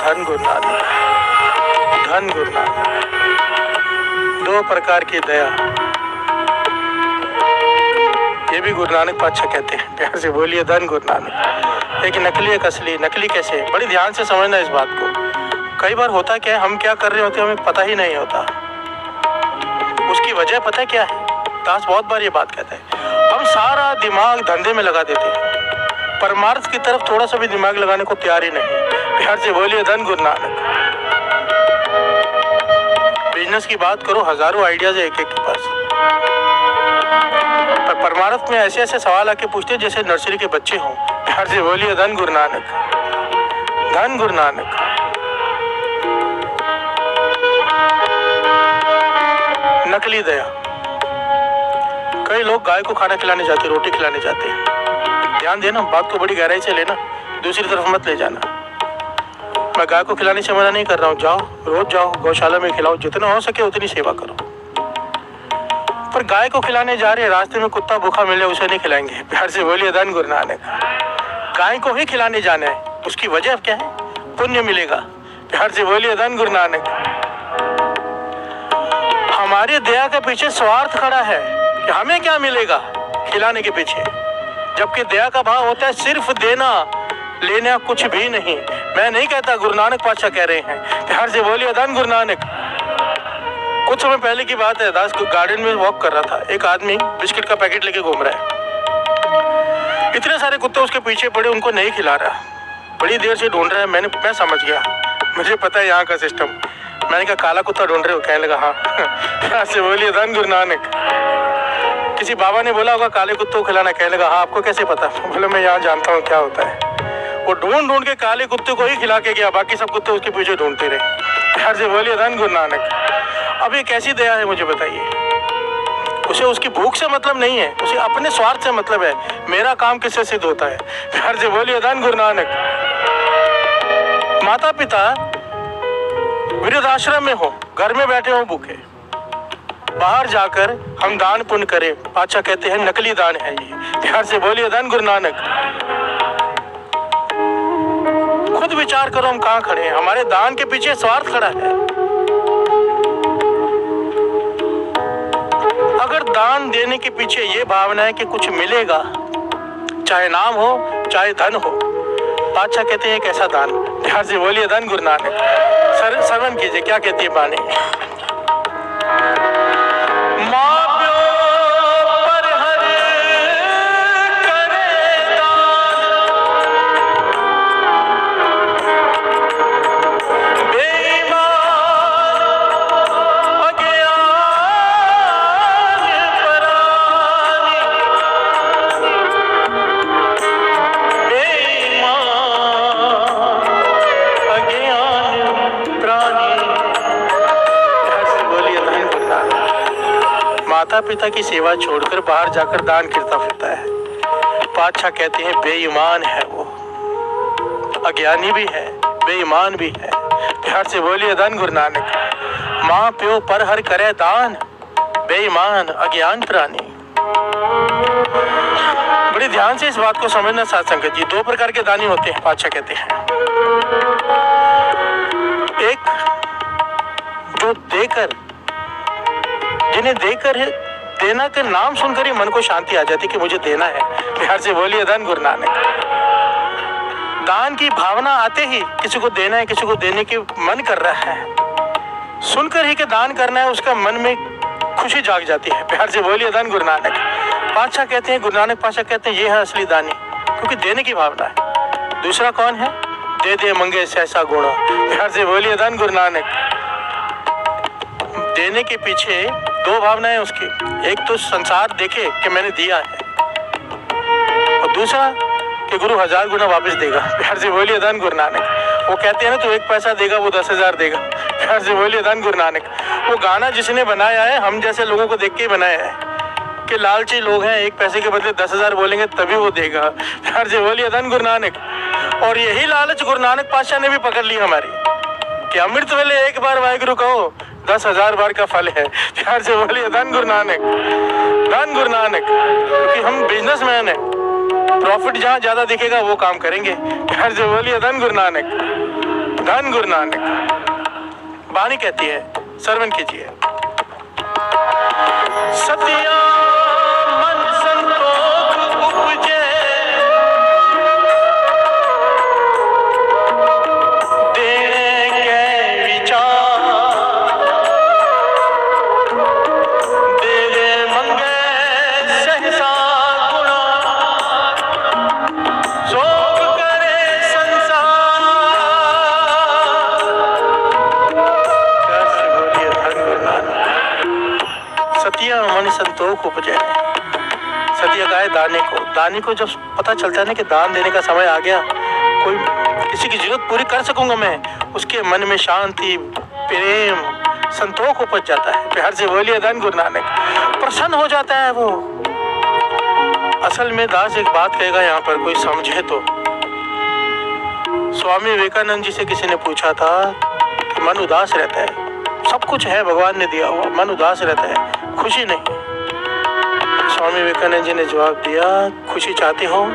धन गुरु नानक, धन गुरु नानक। दो प्रकार की दया, ये भी गुरु नानक पातशाह कहते हैं। प्यार से बोलिए धन गुरु नानक। एक नकली एक असली। नकली कैसे? बड़ी ध्यान से समझना इस बात को। कई बार होता क्या है, हम क्या कर रहे होते हैं हमें पता ही नहीं होता। उसकी वजह पता है क्या है? दास बहुत बार ये बात कहता है, हम सारा दिमाग धंधे में लगा देते हैं, परमार्थ की तरफ थोड़ा सा भी दिमाग लगाने को तैयार ही नहीं। प्यार से बोलिए धन गुरु नानक। बिजनेस की बात करो, हजारों आइडियाज है एक एक के पास, पर परमार्थ में ऐसे ऐसे सवाल आके पूछते हैं जैसे नर्सरी के बच्चे हों। प्यार से बोलिए धन गुरु नानक, धन गुरु नानक। नकली दया। कई लोग गाय को खाना खिलाने जाते, रोटी खिलाने जाते हैं। ध्यान देना, बात को बड़ी गहराई से लेना, दूसरी तरफ मत ले जाना। मैं गाय को खिलाने से मना नहीं कर रहा हूँ, जाओ रोज जाओ गौशाला में खिलाओ, जितना हो सके उतनी सेवा करो। पर गाय को खिलाने जा रहे, रास्ते में कुत्ता भूखा मिले उसे नहीं खिलाएंगे। प्यार से बोलिए धन गुरु नानक। गाय को ही खिलाने जाना है, उसकी वजह क्या है? पुण्य मिलेगा। प्यार से बोलिए धन गुरु नानक। हमारी दया के पीछे स्वार्थ खड़ा है कि हमें क्या मिलेगा खिलाने के पीछे, जबकि दया का भाव होता है सिर्फ देना, लेना कुछ भी नहीं। मैं नहीं कहता, गुरु नानक पातशाह कह रहे हैं। प्यार से बोलिए धन गुरु नानक। कुछ समय पहले की बात है, दास को गार्डन में वॉक कर रहा था, एक आदमी बिस्किट का पैकेट लेके घूम रहा है। इतने सारे कुत्ते उसके पीछे पड़े, उनको नहीं खिला रहा, बड़ी देर से ढूंढ रहा है। मैं समझ गया, मुझे पता है यहाँ का सिस्टम। मैंने कहा काला कुत्ता ढूंढ रहे हो? कहने लगा हाँ। प्यार से बोलिए धन गुरु नानक। किसी बाबा ने बोला होगा काले कुत्तों को खिलाना, कहने लगा हाँ आपको कैसे पता? बोले मैं यहाँ जानता हूँ क्या होता है। वो ढूंढ ढूंढ के काले कुत्ते को ही खिला के गया, बाकी सब कुत्ते उसके पीछे ढूंढते रहे। प्यार से बोलिए धन गुरु नानक। अब ये कैसी दया है मुझे बताइए? उसे उसकी भूख से मतलब नहीं है, उसे अपने स्वार्थ से मतलब है, मेरा काम किससे सिद्ध होता है। प्यार से बोलिए धन गुरु नानक। माता पिता वृद्धाश्रम में हो, घर में बैठे हो भूखे, बाहर जाकर हम दान पुण्य करें, पातशाह कहते हैं नकली दान है ये। प्यार से बोलिए धन गुरु नानक। खुद विचार करो हम कहाँ खड़े हैं, हमारे दान के पीछे स्वार्थ खड़ा है। अगर दान देने के पीछे ये भावना है कि कुछ मिलेगा, चाहे नाम हो चाहे धन हो, पातशाह कहते हैं कैसा दान। प्यार से बोलिए धन गुरु नानक। श्रवण कीजिए क्या कहती है बानी। माता पिता की सेवा छोड़कर बाहर जाकर दान करता फिरता है, पातशाह कहते हैं बेईमान है वो, अज्ञानी भी है बेईमान भी है। प्यार से बोलिए धन गुरु नानक। माँ प्यो पर हर करे दान, बेईमान अज्ञान प्राणी। बड़ी ध्यान से इस बात को समझना साथ संगत जी। दो प्रकार के दानी होते हैं, पातशाह कहते हैं। एक जो देकर, जिन्हें देकर है, देना के नाम सुनकर ही मन को शांति आ जाती कि मुझे देना है। प्यार से बोलिए धन गुरु नानक। दान की भावना आते ही किसी को देना है, किसी को देने की मन कर रहा है, सुनकर ही कि दान करना है, उसका मन में खुशी जाग जाती है। प्यार से बोलिए धन गुरु नानक। पातशाह कहते हैं, गुरु नानक पातशाह कहते हैं ये है असली दानी, क्योंकि देने की भावना है। दूसरा कौन है? दे दे मंगे सहसा गुण। प्यार से बोलिए धन गुरु नानक। देने के पीछे दो भावनाएं उसकी, एक तो संसार देखे कि मैंने दिया है, और दूसरा कि गुरु 1000 गुना वापस देगा। प्यार से बोलिए धन गुरु नानक। वो कहते हैं ना, तो 1 पैसा देगा वो 10,000 देगा। प्यार से बोलिए धन गुरु नानक। वो गाना जिसने बनाया है हम जैसे लोगों को देख के ही बनाया है कि लालची लोग हैं, 1 पैसे के बदले 10,000 बोलेंगे तभी वो देगा। प्यार से बोलिए धन गुरु नानक। और यही लालच गुरु नानक पातशाह ने भी पकड़ ली हमारी कि अमृत वेले एक बार वाहिगुरु कहो 10,000 बार का फल है। प्यार से बोलिए धन गुरु नानक, धन गुरु नानक। क्योंकि हम बिजनेसमैन हैं, प्रॉफिट जहाँ ज्यादा दिखेगा वो काम करेंगे। प्यार से बोलिए धन गुरु नानक। धन गुरु नानक। बानी कहती है, श्रवण कीजिए। सतिया मन संतोख उपजे, देने के विचार, देवे मंगे सहसा गुणा, शोक करे संसार। कैसे बोलिए धन गुरु नानक। सतिया मन संतोख उपजे। सतिया गाय दानी को जब पता चलता है ना कि दान देने का समय आ गया, कोई किसी की जरूरत पूरी कर सकूंगा मैं, उसके मन में शांति, प्रेम, संतोख उपज जाता है। प्यार से बोलिए धन गुरु नानक। प्रसन्न हो जाता है वो। असल में दास एक बात कहेगा यहाँ पर, कोई समझे तो। स्वामी विवेकानंद जी से किसी ने पूछा था कि मन उदास रहता है, सब कुछ है भगवान ने दिया हुआ, मन उदास रहता है, खुशी नहीं। स्वामी विवेकानंद जी ने जवाब दिया, खुशी चाहते हो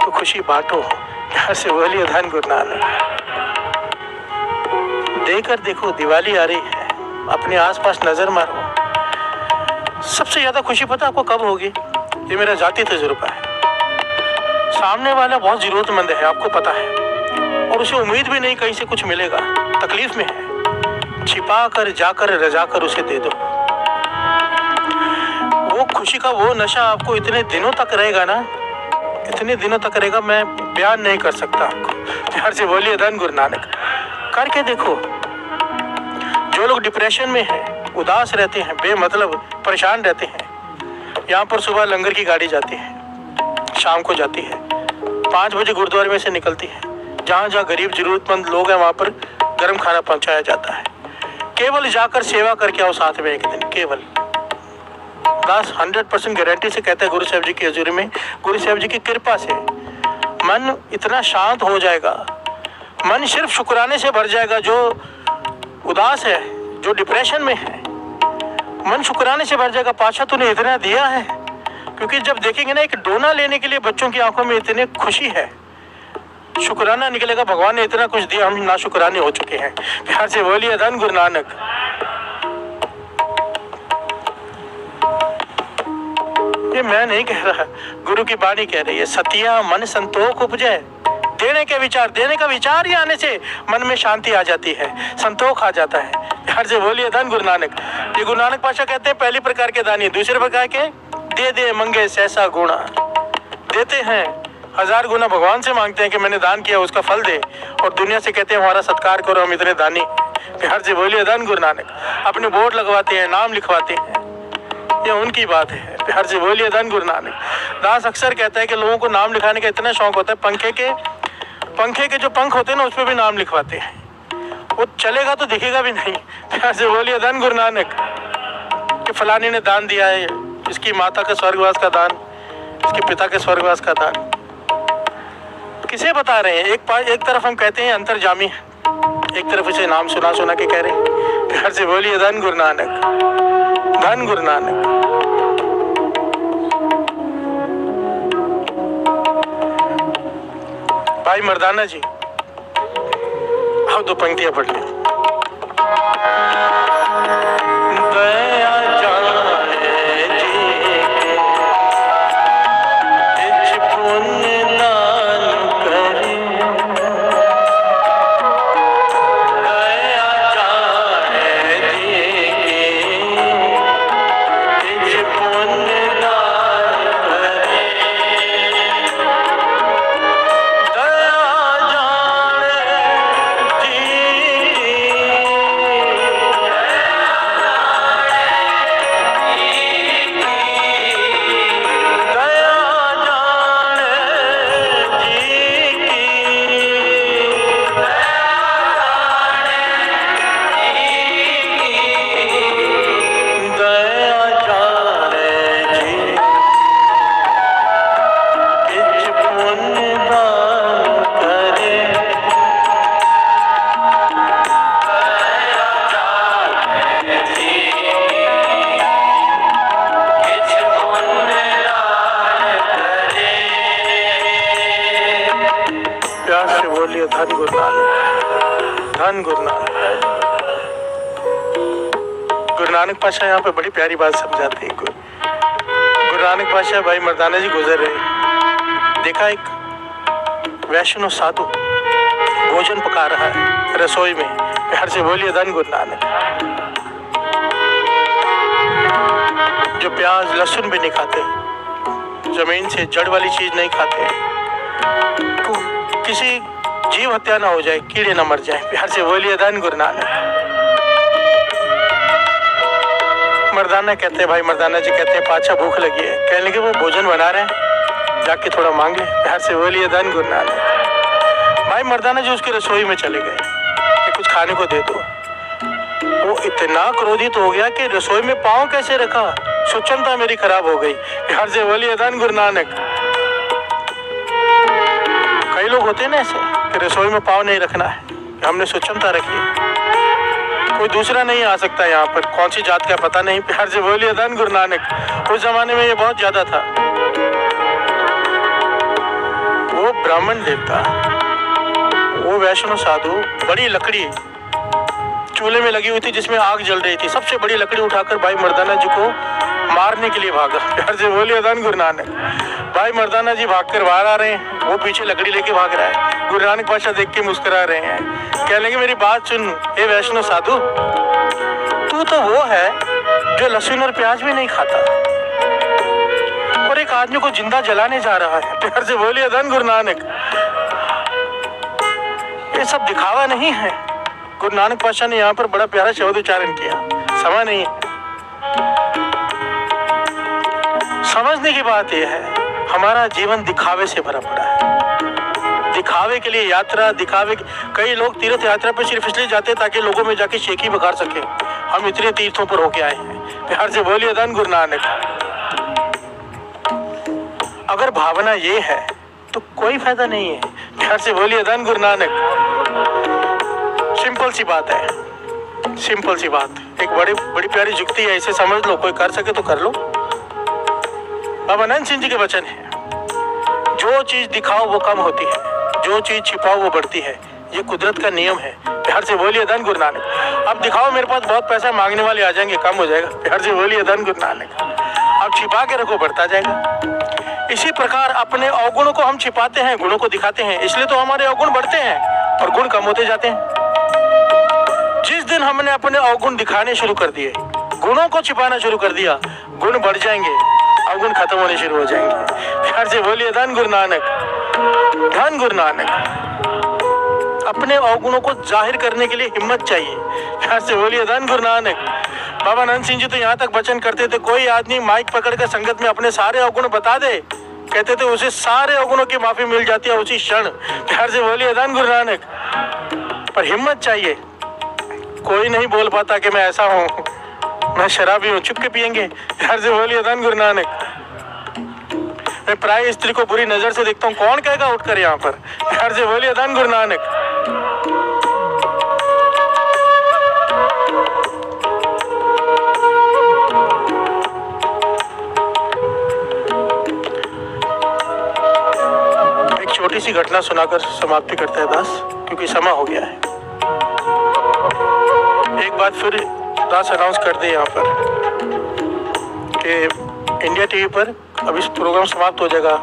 तो खुशी बांटो। प्यार से बोलिए धन गुरु नानक। देकर देखो, दिवाली आ रही है, अपने आसपास नजर मारो। सबसे ज्यादा खुशी पता आपको कब होगी? ये मेरा जाती तजुर्बा है। सामने वाला बहुत जरूरतमंद है, आपको पता है, और उसे उम्मीद भी नहीं कहीं से कुछ मिलेगा, तकलीफ में है, छिपा कर जाकर रजा कर उसे दे दो। वो खुशी का वो नशा आपको इतने दिनों तक रहेगा ना, इतने दिनों तक रहेगा, मैं बयान नहीं कर सकता आपको। प्यार से बोलिए धन गुरु नानक। करके देखो। जो लोग डिप्रेशन में हैं, उदास रहते हैं, बेमतलब परेशान रहते हैं, यहाँ पर सुबह लंगर की गाड़ी जाती है, शाम को जाती है, 5 बजे गुरुद्वारे में से निकलती है। जहाँ जहाँ गरीब जरूरतमंद लोग हैं वहाँ पर गर्म खाना पहुँचाया जाता है। केवल जाकर सेवा करके आओ साथ में एक दिन, केवल। दास 100% गारंटी से कहते हैं गुरु साहब जी की हजूरी में, गुरु साहब जी की कृपा से मन इतना शांत हो जाएगा, मन सिर्फ शुक्राने से भर जाएगा। जो उदास है, जो डिप्रेशन में है, मन शुक्राने से भर जाएगा, पाशा तूने इतना दिया है। क्योंकि जब देखेंगे ना, एक डोना लेने के लिए बच्चों की आंखों में इतनी खुशी है, शुक्राना निकलेगा, भगवान ने इतना कुछ दिया, हम ना शुक्राने हो चुके हैं। प्यार से बोलिए धन गुरु नानक। ये मैं नहीं कह रहा, गुरु की बाणी कह रही है। सतिया मन संतोख उपजे, देने के विचार, देने का विचार ही आने से मन में शांति आ जाती है, संतोख आ जाता है। प्यार से बोलिए धन गुरु नानक। ये गुरु नानक पातशाह कहते हैं, पहली प्रकार के दानी, दूसरे प्रकार के दे दे मंगे सहसा गुणा। देते हैं 1000 गुना, भगवान से मांगते हैं कि मैंने दान किया, उसका फल दे, और दुनिया से कहते हैं हमारा सत्कार करो, हम इतने दानी। प्यार से बोलिए धन गुरु नानक। अपने बोर्ड लगवाते हैं, नाम लिखवाते हैं, ये उनकी बात है। प्यार से बोलिए धन गुरु नानक। दास अक्सर कहता है कि लोगों को नाम लिखाने का इतना शौक होता है, पंखे के जो पंख होते हैं ना, उस पर भी नाम लिखवाते हैं। वो चलेगा तो दिखेगा भी नहीं। प्यार से बोलिए धन गुरु नानक। कि फलाने ने दान दिया है, इसकी माता के स्वर्गवास का दान, इसके पिता के स्वर्गवास का दान। किसे बता रहे हैं? एक तरफ हम कहते हैं अंतर्जामी है, एक तरफ इसे नाम सुना के कह रहे हैं। प्यार से बोलिए धन गुरु नानक, धन गुरु नानक। भाई मर्दाना जी, आओ 2 पंक्तियां पढ़ लें। दया जाने जी इच पुण्य दान करे, दया जाने जी इच पुण्य दान करे, दया जाने जी धन गुरु नानक। गुरु नानक पातशाह यहाँ पे बड़ी प्यारी बात समझाते हैं। गुरु नानक पातशाह भाई मर्दाना जी गुजर रहे, देखा एक वैष्णव साधु भोजन पका रहा है रसोई में, प्यार से बोलिए धन गुरु नानक। जो प्याज लहसुन भी नहीं खाते, जमीन से जड़ वाली चीज नहीं खाते, तो किसी जीव हत्या ना हो जाए, कीड़े ना मर जाए, प्यार से बोलिए धन गुरु नानक। मर्दाना कहते हैं, भाई मर्दाना जी कहते हैं पातशाह भूख लगी है, कहने लगे वो भोजन बना रहे हैं, जाके थोड़ा मांग ले, प्यार से बोलिए धन गुरु नानक। भाई मर्दाना जी उसकी रसोई में चले गए कि कुछ खाने को दे दो। वो इतना क्रोधित हो गया कि रसोई में पाँव कैसे रखा, सुचनता मेरी खराब हो गई, प्यार से बोलिए धन गुरु नानक। कई लोग होते हैं ना ऐसे कि रसोई में पाँव नहीं रखना है, हमने सुचनता रखी है, कोई दूसरा नहीं आ सकता यहाँ पर, कौन सी जात का पता नहीं, प्यार से बोलिए धन गुरु नानक। उस जमाने में ये बहुत ज्यादा था। वो ब्राह्मण देवता, वो वैष्णव साधु बड़ी लकड़ी चूल्हे में लगी हुई थी जिसमें आग जल रही थी, सबसे बड़ी लकड़ी उठाकर भाई मर्दाना जी को मारने के लिए भागा, प्यार से बोलिए धन गुरु नानक। भाई मर्दाना जी भागकर बाहर आ रहे हैं, वो पीछे लकड़ी लेके भाग रहा है। गुरु नानक पातशाह देख के मुस्कुरा रहे हैं, कह लेंगे मेरी बात सुन हे वैष्णव साधु, तू तो वो है जो लहसुन और प्याज भी नहीं खाता और एक आदमी को जिंदा जलाने जा रहा है, प्यार से बोलिए धन गुरु नानक। ये सब दिखावा नहीं है। गुरु नानक पातशाह ने यहाँ पर बड़ा प्यारा शब्द उच्चारण किया, समय नहीं है। समझने की बात यह है, हमारा जीवन दिखावे से भरा पड़ा है। दिखावे के लिए यात्रा, दिखावे कई लोग तीर्थ यात्रा पे सिर्फ इसलिए जाते हैं ताकि लोगों में जाके शेखी बखार सके, हम इतने तीर्थों पर होके आए हैं, प्यार से बोलिए धन गुरु नानक। अगर भावना ये है तो कोई फायदा नहीं है, प्यार से बोलिए धन गुरु नानक। सिंपल सी बात है, सिंपल सी बात, एक बड़ी प्यारी जुक्ति है, इसे समझ लो, कोई कर सके तो कर लो। बाबा अनंत सिंह जी के वचन है, जो चीज दिखाओ वो कम होती है, जो चीज छिपाओ वो बढ़ती है, ये कुदरत का नियम है, प्यार से बोलिए धन गुरु नानक। अब दिखाओ मेरे पास बहुत पैसा, मांगने वाले आ जाएंगे, कम हो जाएगा, प्यार से बोलिए धन गुरु नानक। अब छिपा के रखो, बढ़ता जाएगा। इसी प्रकार अपने अवगुणों को हम छिपाते हैं, गुणों को दिखाते हैं, इसलिए तो हमारे अवगुण बढ़ते हैं और गुण कम होते जाते हैं। जिस दिन हमने अपने अवगुण दिखाने शुरू कर दिए, गुणों को छिपाना शुरू कर दिया, गुण बढ़ जाएंगे, अवगुण खत्म होने शुरू हो जाएंगे, प्यार से बोलिए धन गुरु नानक। धन गुरु नानक। अपने अवगुणों को जाहिर करने के लिए हिम्मत चाहिए, प्यार से बोलिए धन गुरु नानक। बाबा अनंत सिंह जी तो यहाँ तक वचन करते थे, कोई आदमी माइक पकड़कर संगत में अपने सारे अवगुण बता दे, कहते थे उसे सारे अवगुणों की माफी मिल जाती है उसी क्षण, प्यार से बोलिए धन गुरु नानक। पर हिम्मत चाहिए, कोई नहीं बोल पाता कि मैं ऐसा हूँ, मैं शराबी हूँ, चुप के पियेंगे, प्यार से बोलिए धन गुरु नानक। मैं प्राय स्त्री को बुरी नजर से देखता हूँ, कौन कहेगा उठकर यहाँ पर, प्यार से बोलिए धन गुरु नानक। एक छोटी सी घटना सुनाकर समाप्ति करते हैं दास, क्योंकि समय हो गया है। एक बात फिर दास अनाउंस कर दे यहाँ पर कि इंडिया टीवी पर अब इस प्रोग्राम समाप्त हो जाएगा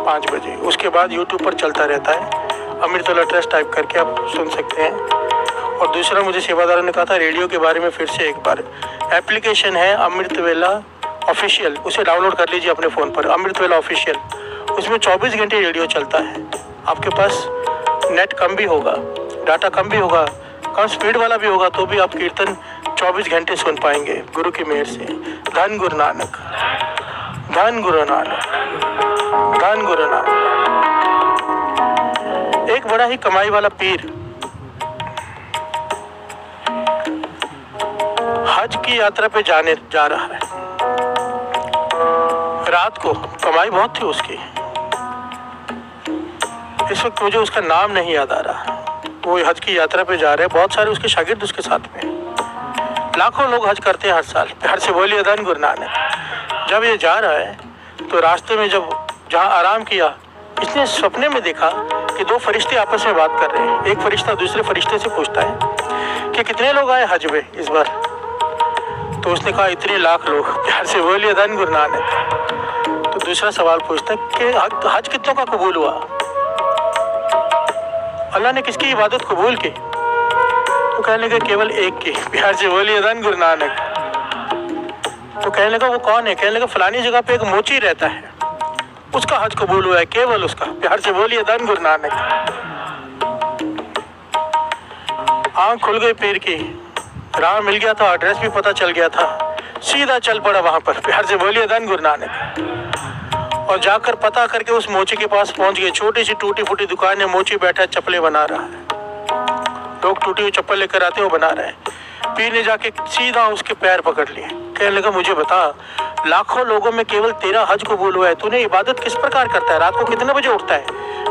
5 बजे, उसके बाद यूट्यूब पर चलता रहता है, अमृतवेला ट्रस्ट टाइप करके आप सुन सकते हैं। और दूसरा, मुझे सेवादारों ने कहा था रेडियो के बारे में फिर से एक बार, एप्लीकेशन है अमृतवेला ऑफिशियल, उसे डाउनलोड कर लीजिए अपने फ़ोन पर, अमृतवेला ऑफिशियल, उसमें 24 घंटे रेडियो चलता है। आपके पास नेट कम भी होगा, डाटा कम भी होगा, कम स्पीड वाला भी होगा, तो भी आप कीर्तन 24 घंटे सुन पाएंगे गुरु की मेहर से। धन गुरु नानक, धन गुरु नानक, धन गुरु नानक। एक बड़ा ही कमाई वाला पीर हज की यात्रा पे जा रहा है। रात को कमाई बहुत थी उसकी, इस वक्त मुझे उसका नाम नहीं याद आ रहा। वो हज की यात्रा पे जा रहे हैं, बहुत सारे उसके शागिर्द उसके साथ में, लाखों लोग हज करते हैं हर साल, प्यार से बोलिए धन गुरु नानक। जब ये जा रहा है तो रास्ते में जब जहाँ आराम किया, इसने सपने में देखा कि कि दो फरिश्ते आपस में बात कर रहे हैं। एक फरिश्ता दूसरे फरिश्ते से पूछता है कि कितने लोग आए हज में इस बार? तो उसने कहा इतने लाख लोग। प्यार से बोलिए धन गुरु नानक। तो दूसरा सवाल पूछता है कि हज कितनों का कबूल हुआ? अल्लाह ने किसकी इबादत कबूल की? तो कहने लगा केवल एक की। प्यार से बोलिए धन गुरु नानक। तो कहने लगा वो कौन है? कहने लगा फलानी जगह पे एक मोची रहता है, उसका हज कबूल हुआ है, केवल उसका। प्यार से बोलिए धन गुरु नानक। आंख खुल गई पीर की, राह मिल गया था, एड्रेस भी पता चल गया था, सीधा चल पड़ा वहां पर। प्यार से बोलिए धन गुरु नानक। और जाकर पता करके उस मोची के पास पहुंच गए। छोटी सी टूटी फूटी दुकान है, मोची बैठा चप्पलें बना रहा है, लोग टूटी हुई चप्पल लेकर आते हैं, वो बना रहे हैं। पीर ने जाके सीधा उसके पैर पकड़ लिए। कहने लगा मुझे बता, लाखों लोगों में केवल तेरा हज कबूल हुआ है, तूने इबादत किस प्रकार करता है? रात को कितने बजे उठता है?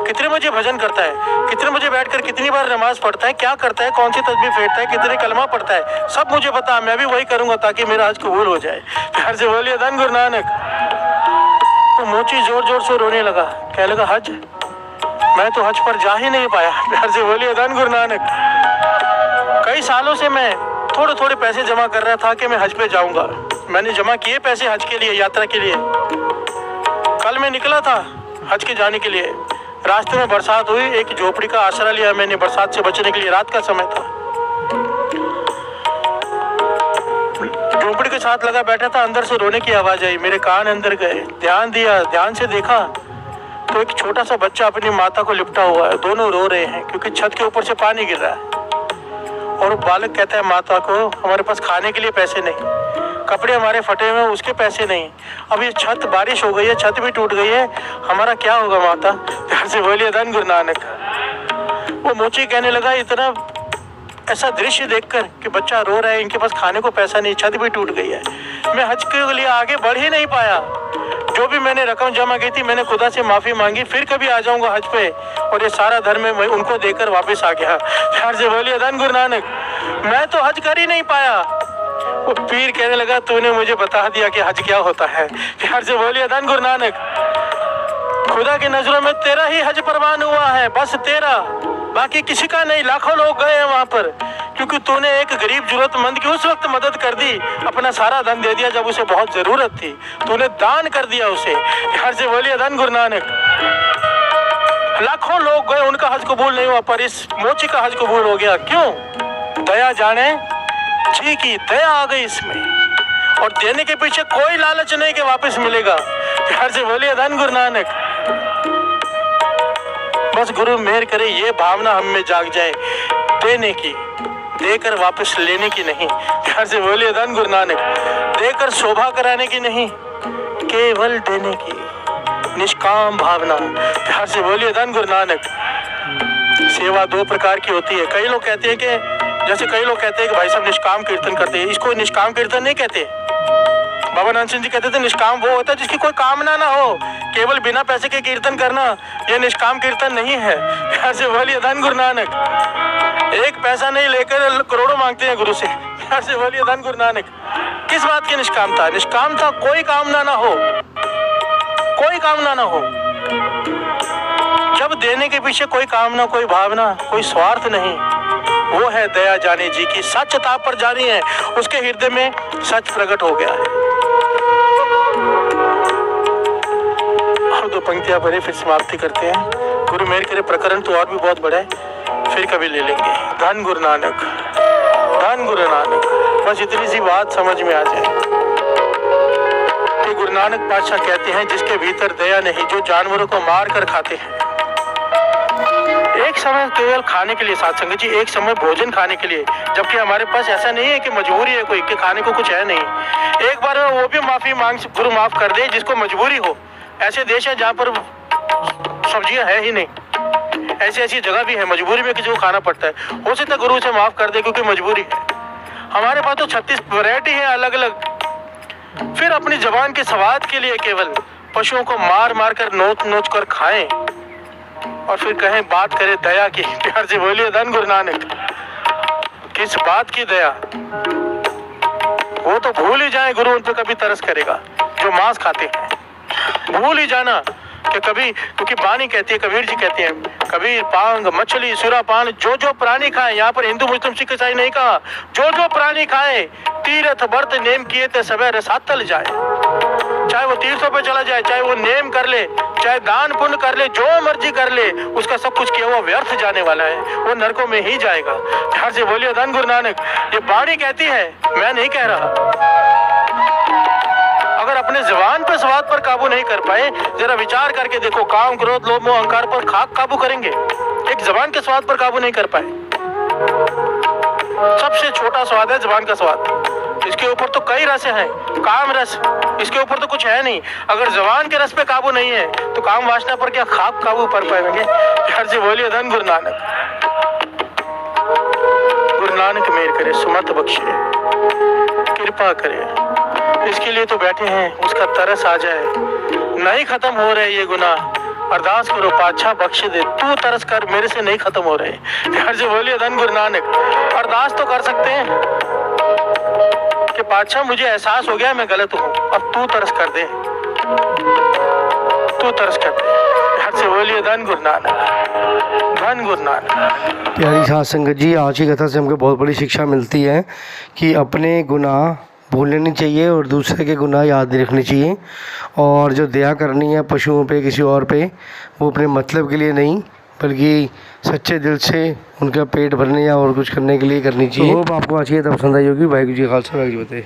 कितने बजे भजन करता है? कितने बजे बैठकर कितनी बार नमाज पढ़ता है? क्या करता है? कौन सी तस्बीह फेरता है? कितने कलमा पढ़ता है? सब मुझे बता, मैं भी वही करूंगा ताकि मेरा हज कबूल हो जाए। प्यार से बोलिए धन गुरु नानक। तो मोची जोर जोर से रोने लगा। कहने लगा हज, मैं तो हज पर जा ही नहीं पाया। प्यार से बोलिए धन गुरु नानक। कई सालों से मैं थोड़े थोड़े पैसे जमा कर रहा था कि मैं हज पे जाऊंगा। मैंने जमा किए पैसे हज के लिए, यात्रा के लिए। कल मैं निकला था हज के जाने के लिए। रास्ते में बरसात हुई, एक झोपड़ी का आसरा लिया मैंने बरसात से बचने के लिए। रात का समय था, झोपड़ी के साथ लगा बैठा था। अंदर से रोने की आवाज आई, मेरे कान अंदर गए। ध्यान दिया, ध्यान से देखा तो एक छोटा सा बच्चा अपनी माता को लिपटा हुआ है। दोनों रो रहे हैं क्योंकि छत के ऊपर से पानी गिर रहा है। और बालक कहता है माता को, हमारे पास खाने के लिए पैसे नहीं, कपड़े हमारे फटे हुए, उसके पैसे नहीं। अब ये छत, बारिश हो गई है, छत भी टूट गई है, हमारा क्या होगा माता? प्यार से बोलिए धन गुरु नानक। वो मोची कहने लगा इतना ऐसा दृश्य देखकर कि बच्चा रो रहा है, इनके पास खाने को पैसा नहीं, छत भी टूट गई है, मैं हज के लिए आगे बढ़ ही नहीं पाया। जो भी मैंने रकम जमा की थी मैंने खुदा से माफी मांगी, फिर कभी आ जाऊंगा हज पे, और ये सारा धर्म मैं उनको देकर वापस आ गया। प्यार से बोलिए धन गुरु नानक। मैं तो हज कर ही नहीं पाया। वो पीर कहने लगा तूने मुझे बता दिया कि हज क्या होता है। प्यार से बोलिए धन गुरु नानक। खुदा की नजरों में तेरा ही हज परवान हुआ है, बस तेरा, बाकी किसी का नहीं। लाखों लोग गए हैं वहां पर क्योंकि तूने एक गरीब जरूरतमंद की उस वक्त मदद कर दी, अपना सारा धन दे दिया जब उसे बहुत जरूरत थी, तूने दान कर दिया उसे। प्यार से बोलिए धन गुरु नानक। लाखों लोग गए, उनका हज कबूल नहीं हुआ, पर इस मोची का हज कबूल हो गया। क्यों? दया जाने जी की दया आ गई इसमें। और देने के पीछे कोई लालच नहीं कि वापस मिलेगा। प्यार से बोलिए धन गुरु नानक। बस गुरु मेहर करे ये भावना हम में जाग जाए, देने की, देकर वापस लेने की नहीं। प्यार से बोलिए धन गुरु नानक। देकर शोभा कराने की नहीं, केवल देने की निष्काम भावना। प्यार से बोलिए धन गुरु नानक। सेवा दो प्रकार की होती है। कई लोग कहते हैं कि जैसे कई लोग कहते हैं कि भाई साहब निष्काम कीर्तन करते हैं, इसको निष्काम कीर्तन नहीं कहते। बाबा नानक सिंह जी कहते थे निष्काम वो होता है जिसकी कोई कामना ना हो, केवल बिना पैसे के कीर्तन करना यह निष्काम कीर्तन नहीं है। प्यार से बोलिए धन गुरु नानक। एक पैसा नहीं लेकर करोड़ों मांगते हैं गुरु से। प्यार से बोलिए धन गुरु नानक। किस बात की निष्काम था? निष्काम था कोई कामना ना हो, कोई कामना ना हो। जब देने के पीछे कोई कामना, कोई भावना, कोई स्वार्थ नहीं, वो है दया जानी जी की। सच ताप पर जानी है, उसके हृदय में सच प्रकट हो गया है। और दो पंक्तियां पढ़े फिर समाप्ति करते हैं। गुरु मेहर करे, प्रकरण तो और भी बहुत बड़ा है, फिर कभी ले लेंगे। धन गुरु नानक, धन गुरु नानक। बस इतनी सी बात समझ में आ जाए कि गुरु नानक पातशाह कहते हैं जिसके भीतर दया नहीं, जो जानवरों को मार कर खाते हैं। एक समय केवल खाने के लिए साथ संगत जी, एक समय भोजन खाने के लिए, जबकि हमारे पास ऐसा नहीं है कि मजबूरी है कोई कि खाने को कुछ है नहीं। एक बार वो भी माफी मांग, गुरु माफ कर दे जिसको मजबूरी हो। ऐसे देश है जहाँ पर सब्जियां है ही नहीं, ऐसी ऐसी जगह भी है मजबूरी में किसी को खाना पड़ता है। हो सकता है गुरु से माफ कर दे क्योंकि मजबूरी है। हमारे पास तो 36 वैरायटी है अलग अलग। फिर अपनी जबान के स्वाद के लिए केवल पशुओं को मार मार कर नोच नोच कर खाएं और फिर कहें बात करें दया की। प्यार से बोलिए धन गुरु नानक। किस बात की दया? वो तो भूल ही जाए गुरु उन पर कभी तरस करेगा जो मांस खाते हैं। भूल ही जाना कि कभी, क्योंकि बानी कहती है, कबीर जी कहते हैं, कबीर पांग मछली सुरा पान जो जो प्राणी खाए, यहाँ पर हिंदू मुस्लिम सिख ईसाई नहीं कहा, जो जो प्राणी खाए तीर्थ व्रत नेम किए थे सबे रसातल जाए। चाहे वो तीर्थों पे चला जाए, चाहे वो नेम कर ले, चाहे दान पुण्य कर ले, जो मर्जी कर ले, उसका सब कुछ किया हुआ व्यर्थ जाने वाला है, वो नरकों में ही जाएगा। ध्यान से बोलिए धन गुरु नानक। ये बाणी कहती है, मैं नहीं कह रहा। अगर अपने जबान पे स्वाद पर काबू नहीं कर पाए, जरा विचार करके देखो, काम क्रोध लोभ मोह अहंकार पर खाक काबू करेंगे, एक जबान के स्वाद पर काबू नहीं कर पाए। सबसे छोटा स्वाद है जबान का स्वाद, इसके ऊपर तो कई रस हैं, काम रस, इसके ऊपर तो कुछ है नहीं। अगर जबान के रस पे काबू नहीं है तो काम वासना पर क्या खाक काबू कर पाएंगे। हर से बोलिए धन गुरु नानक। गुरु नानक मेहर करे, सुमत बख्शे, कृपा करे। इसके लिए तो बैठे हैं, उसका तरस आ जाए, नहीं खत्म हो रहे ये गुनाह, अरदास करो पातशाह बख्श दे, तू तरस कर, मेरे से नहीं खत्म हो रहे। ध्यान से बोलिए धन गुरु नानक। अरदास तो कर सकते हैं कि पातशाह मुझे एहसास हो गया मैं गलत हूँ, अब तू तरस कर दे, तू तरस कर दे। ध्यान से बोलिए धन गुरु नानक, धन गुरु नानक। प्यारी साध संगत जी, आज की कथा से हमको बहुत बड़ी शिक्षा मिलती है कि अपने गुनाह भूलने नहीं चाहिए और दूसरे के गुनाह याद रखनी चाहिए। और जो दया करनी है पशुओं पे, किसी और पे, वो अपने मतलब के लिए नहीं बल्कि सच्चे दिल से उनका पेट भरने या और कुछ करने के लिए करनी चाहिए। तो होप आपको आज की कथा पसंद आई होगी। वाहिगुरू जी का खालसा, वाहिगुरू जी की फतेह।